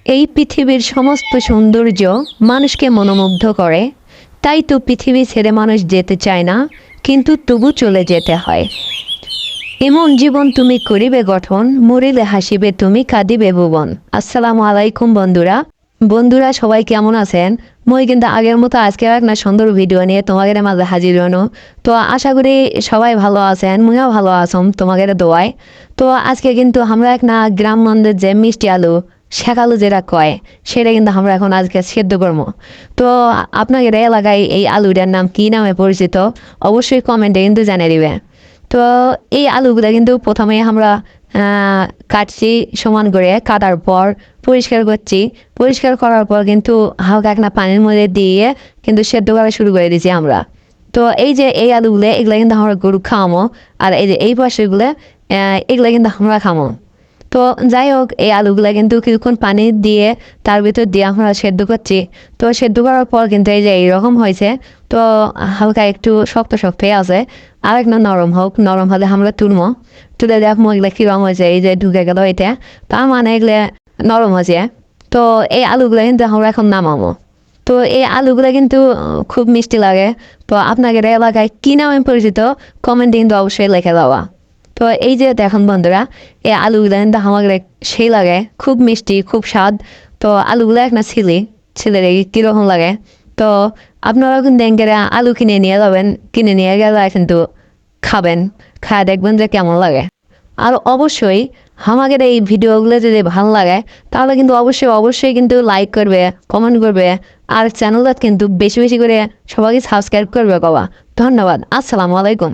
এই পৃথিবীর সমস্ত সৌন্দর্য মানুষকে মনোমুগ্ধ করে, তাই তো পৃথিবী ছেড়ে মানুষ যেতে চায় না, কিন্তু তবু চলে যেতে হয়। এমন জীবন তুমি করিবে গঠন, মরিলে হাসিবে তুমি কাঁদিবে ভুবন। আসসালামু আলাইকুম বন্ধুরা। বন্ধুরা সবাই কেমন আছেন? মই কিন্তু আগের মতো আজকেও একটা সুন্দর ভিডিও নিয়ে তোমাদের মাঝে হাজির হনো। তো আশা করি সবাই ভালো আছেন, মুইও ভালো আছম তোমাদের দোয়ায়। তো আজকে কিন্তু আমরা একটা গ্রামগঞ্জের যে মিষ্টি আলু শেখালু যেটা কয়, সেটা কিন্তু আমরা এখন আজকে সেদ্ধ করবো। তো আপনাদের এলাকায় এই আলুটার নাম কি নামে পরিচিত অবশ্যই কমেন্টে কিন্তু জানিয়ে দিবে। তো এই আলুগুলো কিন্তু প্রথমে আমরা কাটছি, সমান করে কাটার পর পরিষ্কার করছি। পরিষ্কার করার পর কিন্তু হালকা একটা পানির মধ্যে দিয়ে কিন্তু সেদ্ধ করা শুরু করে দিচ্ছি আমরা। তো এই যে এই আলুগুলো এগুলো কিন্তু আমরা গরু খাওয়ামো, আর এই যে এই পাশেগুলো এগুলো কিন্তু আমরা খামো। তো যাই হোক, এই আলুগুলো কিন্তু কিছুক্ষণ পানি দিয়ে তার ভিতর দিয়ে আমরা সেদ্ধ করছি। তো সেদ্ধ করার পর কিন্তু এই যে এইরকম হয়েছে। তো হালকা একটু শক্ত শক্ত আছে, আর একটা নরম হোক, নরম হলে আমরা তুলবো। তুলে দেখবো এগুলো কীরকম হয়েছে। এই যে ঢুকে গেল এটা, তার মানে এগুলো নরম হয়েছে। তো এই আলুগুলো কিন্তু আমরা এখন নামাবো। তো এই আলুগুলো কিন্তু খুব মিষ্টি লাগে। তো আপনাদের এলাকায় কী নামে পরিচিত কমেন্টে কিন্তু অবশ্যই লিখে দেওয়া। তো এই যে দেখুন বন্ধুরা, এই আলুগুলো কিন্তু আমাদের সেই লাগে, খুব মিষ্টি, খুব স্বাদ। তো আলুগুলো একটা ছিলে দেখি কীরকম লাগে। তো আপনারা কিন্তু ব্যাংকের আলু কিনে নিয়ে যাবেন, কিনে নিয়ে গেলে কিন্তু খাবেন, খায় দেখবেন যে কেমন লাগে। আর অবশ্যই আমাদের এই ভিডিওগুলো যদি ভালো লাগে তাহলে কিন্তু অবশ্যই অবশ্যই কিন্তু লাইক করবে, কমেন্ট করবে, আর চ্যানেলটা কিন্তু বেশি বেশি করে সবাইকে সাবস্ক্রাইব করবে। বাবা ধন্যবাদ। আসসালামু আলাইকুম।